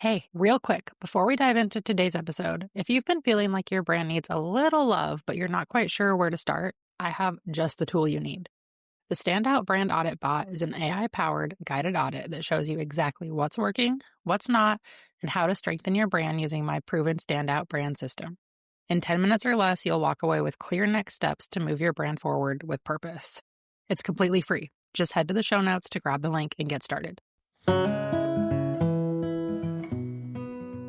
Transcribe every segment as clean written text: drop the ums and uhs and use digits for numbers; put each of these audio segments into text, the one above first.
Hey, real quick, before we dive into today's episode, if you've been feeling like your brand needs a little love, but you're not quite sure where to start, I have just the tool you need. The Standout Brand Audit Bot is an AI-powered guided audit that shows you exactly what's working, what's not, and how to strengthen your brand using my proven Standout brand system. In 10 minutes or less, you'll walk away with clear next steps to move your brand forward with purpose. It's completely free. Just head to the show notes to grab the link and get started.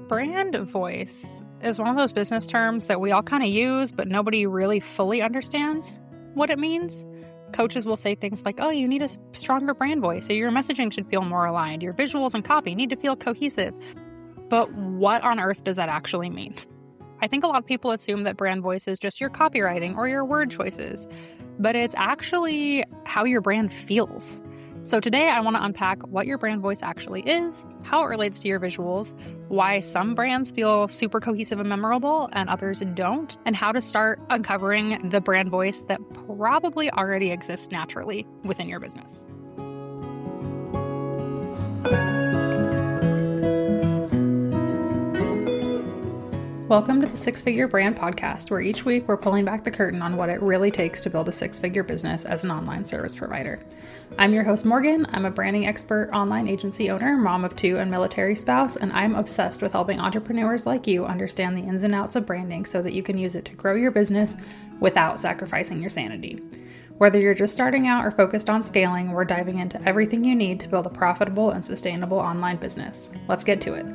Brand voice is one of those business terms that we all kind of use, but nobody really fully understands what it means. Coaches will say things like, oh, you need a stronger brand voice, or your messaging should feel more aligned. Your visuals and copy need to feel cohesive. But what on earth does that actually mean? I think a lot of people assume that brand voice is just your copywriting or your word choices, but it's actually how your brand feels. So today I want to unpack what your brand voice actually is, how it relates to your visuals, why some brands feel super cohesive and memorable and others don't, and how to start uncovering the brand voice that probably already exists naturally within your business. Welcome to the Six Figure Brand Podcast, where each week we're pulling back the curtain on what it really takes to build a six-figure business as an online service provider. I'm your host, Morgan. I'm a branding expert, online agency owner, mom of two, and military spouse, and I'm obsessed with helping entrepreneurs like you understand the ins and outs of branding so that you can use it to grow your business without sacrificing your sanity. Whether you're just starting out or focused on scaling, we're diving into everything you need to build a profitable and sustainable online business. Let's get to it.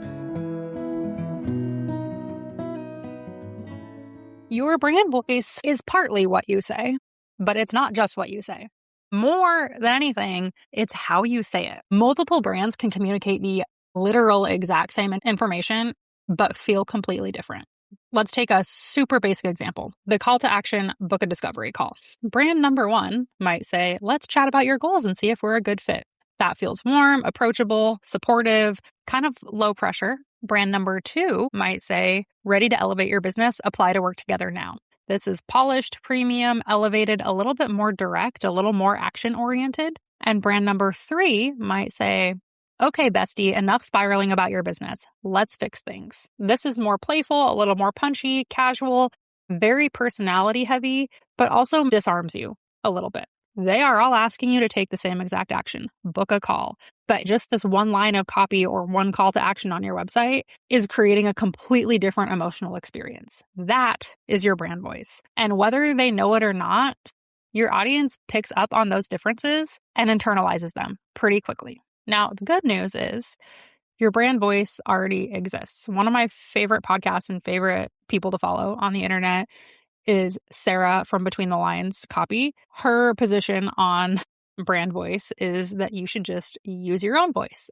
Your brand voice is partly what you say, but it's not just what you say. More than anything, it's how you say it. Multiple brands can communicate the literal exact same information, but feel completely different. Let's take a super basic example. The call to action, book a discovery call. Brand number one might say, let's chat about your goals and see if we're a good fit. That feels warm, approachable, supportive, kind of low pressure. Brand number two might say, ready to elevate your business, apply to work together now. This is polished, premium, elevated, a little bit more direct, a little more action-oriented. And brand number three might say, okay, bestie, enough spiraling about your business. Let's fix things. This is more playful, a little more punchy, casual, very personality heavy, but also disarms you a little bit. They are all asking you to take the same exact action, book a call. But just this one line of copy or one call to action on your website is creating a completely different emotional experience. That is your brand voice. And whether they know it or not, your audience picks up on those differences and internalizes them pretty quickly. Now, the good news is your brand voice already exists. One of my favorite podcasts and favorite people to follow on the internet is Sarah from Between the Lines Copy. Her position on brand voice is that you should just use your own voice.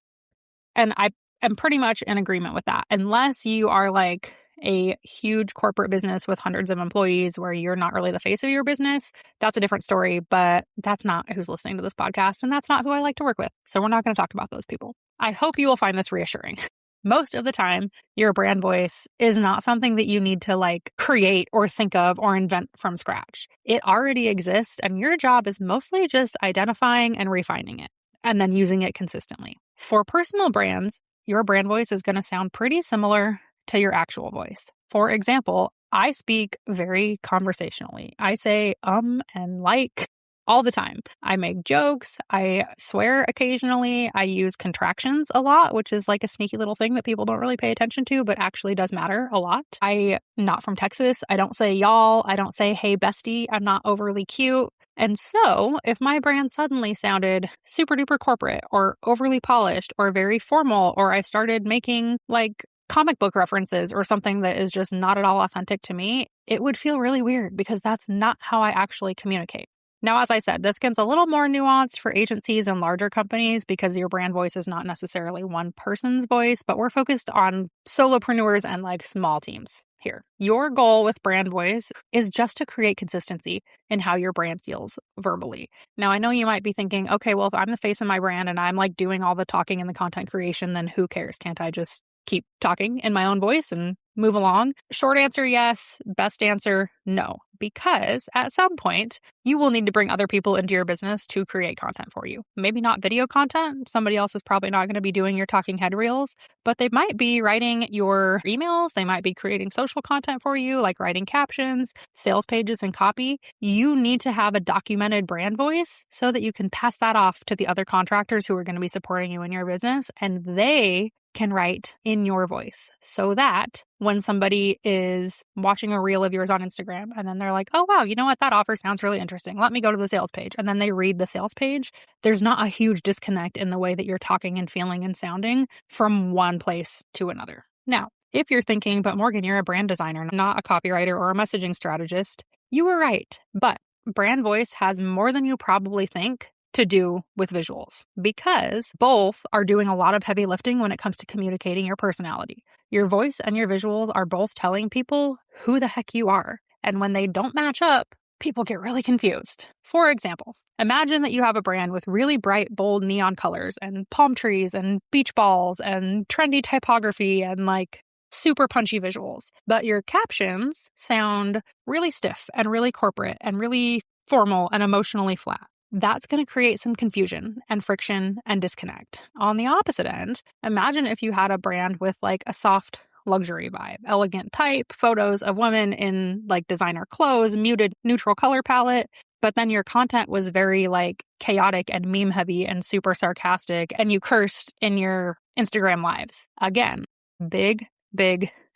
And I am pretty much in agreement with that. Unless you are like a huge corporate business with hundreds of employees where you're not really the face of your business, that's a different story, but that's not who's listening to this podcast, and that's not who I like to work with. So we're not going to talk about those people. I hope you will find this reassuring. Most of the time, your brand voice is not something that you need to like create or think of or invent from scratch. It already exists, and your job is mostly just identifying and refining it and then using it consistently. For personal brands, your brand voice is going to sound pretty similar to your actual voice. For example, I speak very conversationally. I say and like all the time. I make jokes. I swear occasionally. I use contractions a lot, which is like a sneaky little thing that people don't really pay attention to, but actually does matter a lot. I'm not from Texas. I don't say y'all. I don't say, hey, bestie. I'm not overly cute. And so if my brand suddenly sounded super duper corporate or overly polished or very formal, or I started making like comic book references or something that is just not at all authentic to me, it would feel really weird because that's not how I actually communicate. Now, as I said, this gets a little more nuanced for agencies and larger companies because your brand voice is not necessarily one person's voice, but we're focused on solopreneurs and like small teams here. Your goal with brand voice is just to create consistency in how your brand feels verbally. Now, I know you might be thinking, okay, well, if I'm the face of my brand and I'm like doing all the talking and the content creation, then who cares? Can't I just keep talking in my own voice and move along? Short answer, yes. Best answer, no. Because at some point, you will need to bring other people into your business to create content for you. Maybe not video content. Somebody else is probably not going to be doing your talking head reels, but they might be writing your emails. They might be creating social content for you, like writing captions, sales pages, and copy. You need to have a documented brand voice so that you can pass that off to the other contractors who are going to be supporting you in your business, and they can write in your voice so that when somebody is watching a reel of yours on Instagram and then they're like, oh, wow, you know what? That offer sounds really interesting. Let me go to the sales page. And then they read the sales page. There's not a huge disconnect in the way that you're talking and feeling and sounding from one place to another. Now, if you're thinking, but Morgan, you're a brand designer, not a copywriter or a messaging strategist, you were right. But brand voice has more than you probably think to do with visuals, because both are doing a lot of heavy lifting when it comes to communicating your personality. Your voice and your visuals are both telling people who the heck you are. And when they don't match up, people get really confused. For example, imagine that you have a brand with really bright, bold neon colors and palm trees and beach balls and trendy typography and like super punchy visuals, but your captions sound really stiff and really corporate and really formal and emotionally flat. That's going to create some confusion and friction and disconnect. On the opposite end, imagine if you had a brand with like a soft luxury vibe, elegant type, photos of women in like designer clothes, muted neutral color palette, but then your content was very like chaotic and meme heavy and super sarcastic, and you cursed in your Instagram lives. Again, big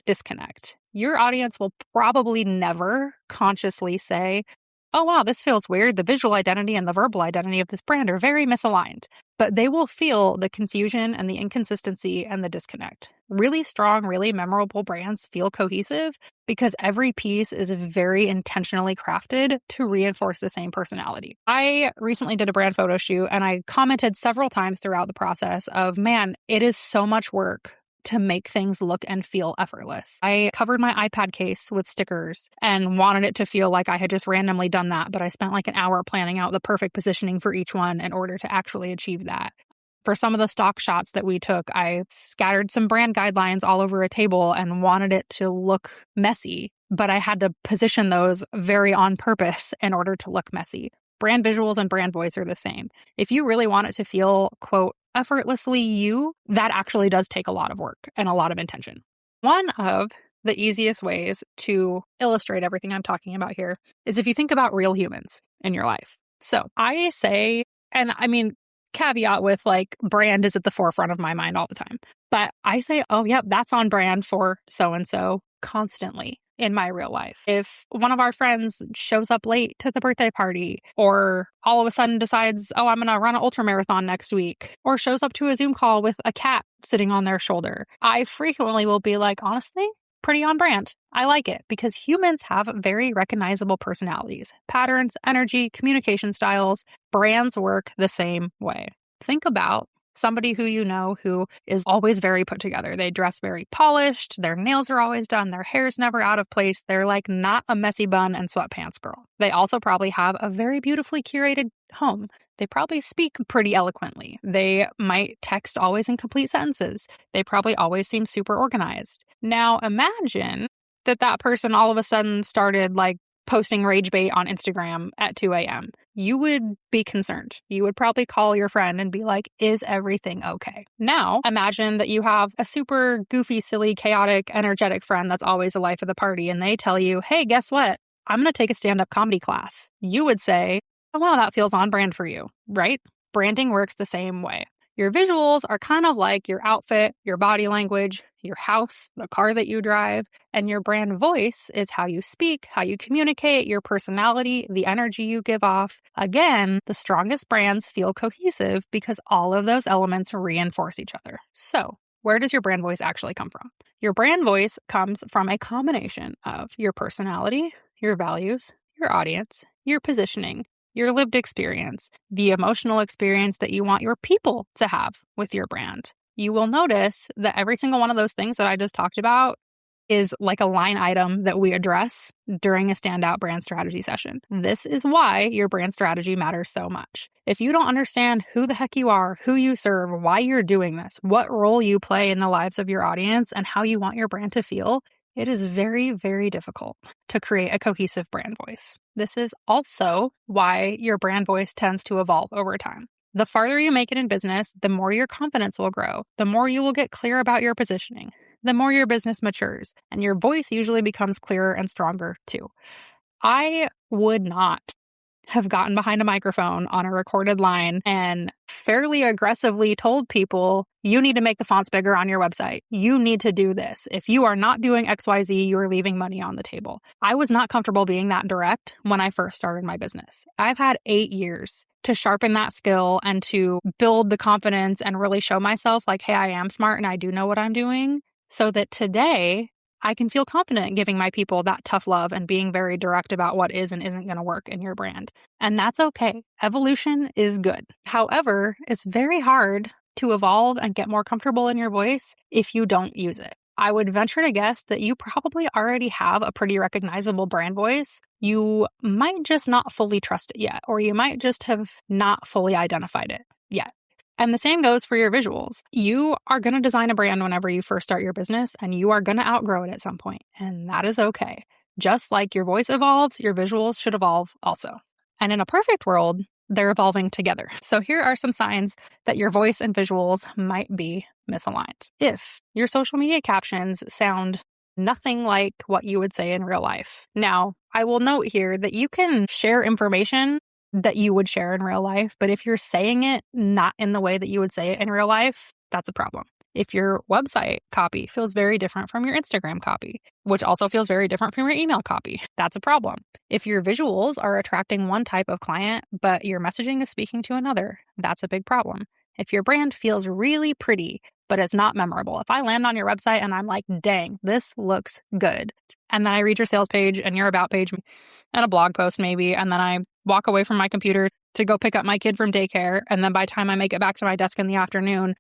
disconnect. Your audience will probably never consciously say, oh, wow, this feels weird. The visual identity and the verbal identity of this brand are very misaligned. But they will feel the confusion and the inconsistency and the disconnect. Really strong, really memorable brands feel cohesive because every piece is very intentionally crafted to reinforce the same personality. I recently did a brand photo shoot and I commented several times throughout the process of, man, it is so much work to make things look and feel effortless. I covered my iPad case with stickers and wanted it to feel like I had just randomly done that, but I spent like an hour planning out the perfect positioning for each one in order to actually achieve that. For some of the stock shots that we took, I scattered some brand guidelines all over a table and wanted it to look messy, but I had to position those very on purpose in order to look messy. Brand visuals and brand voice are the same. If you really want it to feel, quote, effortlessly you, that actually does take a lot of work and a lot of intention. One of the easiest ways to illustrate everything I'm talking about here is if you think about real humans in your life. So I say, and I mean, caveat with like brand is at the forefront of my mind all the time, but I say, oh, yep, that's on brand for so-and-so constantly in my real life. If one of our friends shows up late to the birthday party, or all of a sudden decides, oh, I'm going to run an ultra marathon next week, or shows up to a Zoom call with a cat sitting on their shoulder, I frequently will be like, honestly, pretty on brand. I like it because humans have very recognizable personalities, patterns, energy, communication styles. Brands work the same way. Think about somebody who you know who is always very put together. They dress very polished. Their nails are always done. Their hair's never out of place. They're like not a messy bun and sweatpants girl. They also probably have a very beautifully curated home. They probably speak pretty eloquently. They might text always in complete sentences. They probably always seem super organized. Now imagine that person all of a sudden started like posting rage bait on Instagram at 2 a.m. You would be concerned. You would probably call your friend and be like, is everything okay? Now, imagine that you have a super goofy, silly, chaotic, energetic friend that's always the life of the party, and they tell you, hey, guess what? I'm going to take a stand-up comedy class. You would say, oh, wow, that feels on brand for you, right? Branding works the same way. Your visuals are kind of like your outfit, your body language, your house, the car that you drive, and your brand voice is how you speak, how you communicate, your personality, the energy you give off. Again, the strongest brands feel cohesive because all of those elements reinforce each other. So, where does your brand voice actually come from? Your brand voice comes from a combination of your personality, your values, your audience, your positioning, your lived experience, the emotional experience that you want your people to have with your brand. You will notice that every single one of those things that I just talked about is like a line item that we address during a standout brand strategy session. This is why your brand strategy matters so much. If you don't understand who the heck you are, who you serve, why you're doing this, what role you play in the lives of your audience, and how you want your brand to feel, It is very, very difficult to create a cohesive brand voice. This is also why your brand voice tends to evolve over time. The farther you make it in business, the more your confidence will grow, the more you will get clear about your positioning, the more your business matures, and your voice usually becomes clearer and stronger too. I would not have gotten behind a microphone on a recorded line and fairly aggressively told people, you need to make the fonts bigger on your website. You need to do this. If you are not doing XYZ, you are leaving money on the table. I was not comfortable being that direct when I first started my business. I've had 8 years to sharpen that skill and to build the confidence and really show myself like, hey, I am smart and I do know what I'm doing, so that today I can feel confident giving my people that tough love and being very direct about what is and isn't going to work in your brand. And that's okay. Evolution is good. However, it's very hard to evolve and get more comfortable in your voice if you don't use it. I would venture to guess that you probably already have a pretty recognizable brand voice. You might just not fully trust it yet, or you might just have not fully identified it yet. And the same goes for your visuals. You are going to design a brand whenever you first start your business, and you are going to outgrow it at some point, and that is okay. Just like your voice evolves, your visuals should evolve also. And in a perfect world, they're evolving together. So here are some signs that your voice and visuals might be misaligned. If your social media captions sound nothing like what you would say in real life. Now, I will note here that you can share information that you would share in real life, but if you're saying it not in the way that you would say it in real life, that's a problem. If your website copy feels very different from your Instagram copy, which also feels very different from your email copy, that's a problem. If your visuals are attracting one type of client, but your messaging is speaking to another, that's a big problem. If your brand feels really pretty, but it's not memorable. If I land on your website and I'm like, dang, this looks good. And then I read your sales page and your about page and a blog post maybe, and then I walk away from my computer to go pick up my kid from daycare. And then by the time I make it back to my desk in the afternoon,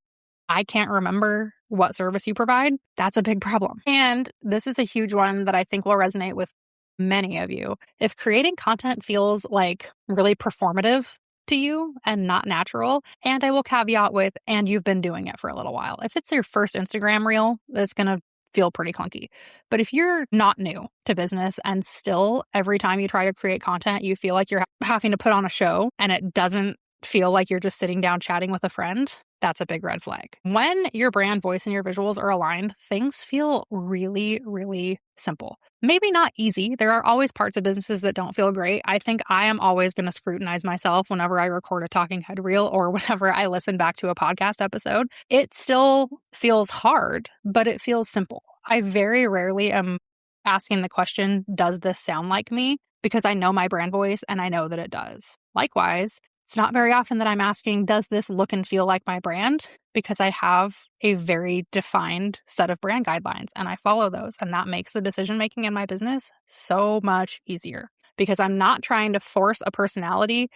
I can't remember what service you provide. That's a big problem. And this is a huge one that I think will resonate with many of you. If creating content feels like really performative to you and not natural, and I will caveat with, and you've been doing it for a little while. If it's your first Instagram reel, it's going to feel pretty clunky. But if you're not new to business and still every time you try to create content, you feel like you're having to put on a show and it doesn't feel like you're just sitting down chatting with a friend, that's a big red flag. When your brand voice and your visuals are aligned, things feel really, really simple. Maybe not easy. There are always parts of businesses that don't feel great. I think I am always going to scrutinize myself whenever I record a talking head reel or whenever I listen back to a podcast episode. It still feels hard, but it feels simple. I very rarely am asking the question, does this sound like me? Because I know my brand voice and I know that it does. Likewise, it's not very often that I'm asking, does this look and feel like my brand? Because I have a very defined set of brand guidelines and I follow those. And that makes the decision-making in my business so much easier because I'm not trying to force a personality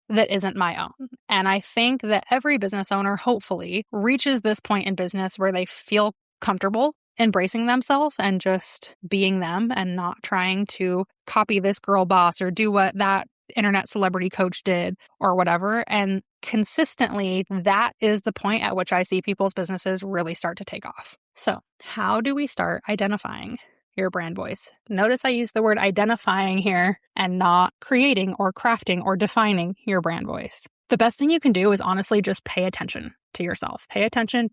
that isn't my own. And I think that every business owner hopefully reaches this point in business where they feel comfortable embracing themselves and just being them and not trying to copy this girl boss or do what that internet celebrity coach did or whatever. And consistently, that is the point at which I see people's businesses really start to take off. So how do we start identifying your brand voice? Notice I use the word identifying here and not creating or crafting or defining your brand voice. The best thing you can do is honestly just pay attention to yourself. Pay attention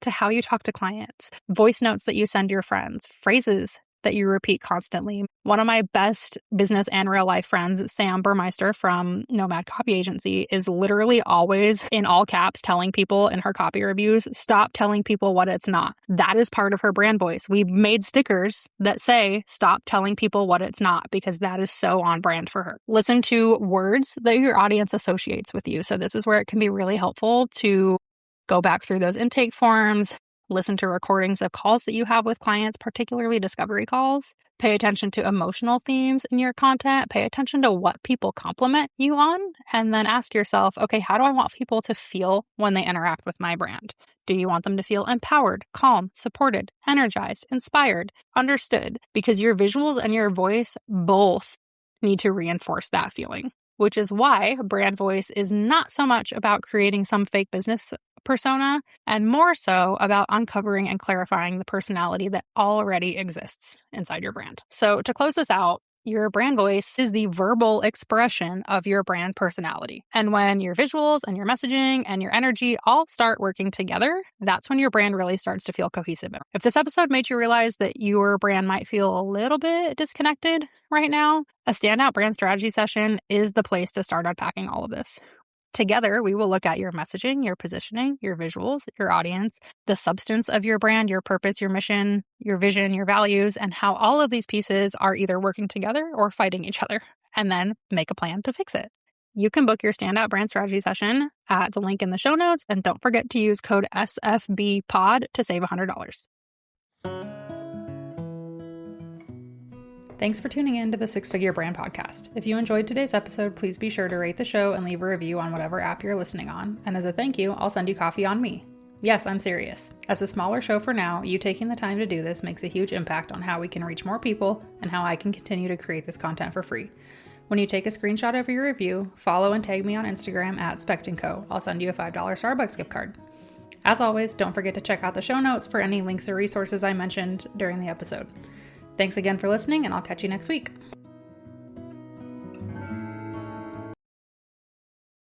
to how you talk to clients, voice notes that you send your friends, phrases that you repeat constantly. One of my best business and real life friends, Sam Burmeister from Nomad Copy Agency, is literally always in all caps telling people in her copy reviews, stop telling people what it's not. That is part of her brand voice. We made stickers that say, stop telling people what it's not, because that is so on brand for her. Listen to words that your audience associates with you. So this is where it can be really helpful to go back through those intake forms, listen to recordings of calls that you have with clients, particularly discovery calls. Pay attention to emotional themes in your content. Pay attention to what people compliment you on. And then ask yourself, okay, how do I want people to feel when they interact with my brand? Do you want them to feel empowered, calm, supported, energized, inspired, understood? Because your visuals and your voice both need to reinforce that feeling. Which is why brand voice is not so much about creating some fake business persona and more so about uncovering and clarifying the personality that already exists inside your brand. So to close this out, your brand voice is the verbal expression of your brand personality. And when your visuals and your messaging and your energy all start working together, that's when your brand really starts to feel cohesive. If this episode made you realize that your brand might feel a little bit disconnected right now, a standout brand strategy session is the place to start unpacking all of this. Together, we will look at your messaging, your positioning, your visuals, your audience, the substance of your brand, your purpose, your mission, your vision, your values, and how all of these pieces are either working together or fighting each other, and then make a plan to fix it. You can book your standout brand strategy session at the link in the show notes, and don't forget to use code SFBPOD to save $100. Thanks for tuning in to the Six Figure Brand Podcast. If you enjoyed today's episode, please be sure to rate the show and leave a review on whatever app you're listening on. And as a thank you, I'll send you coffee on me. Yes, I'm serious. As a smaller show for now, you taking the time to do this makes a huge impact on how we can reach more people and how I can continue to create this content for free. When you take a screenshot of your review, follow and tag me on Instagram at @SpectandCo. I'll send you a $5 Starbucks gift card. As always, don't forget to check out the show notes for any links or resources I mentioned during the episode. Thanks again for listening, and I'll catch you next week.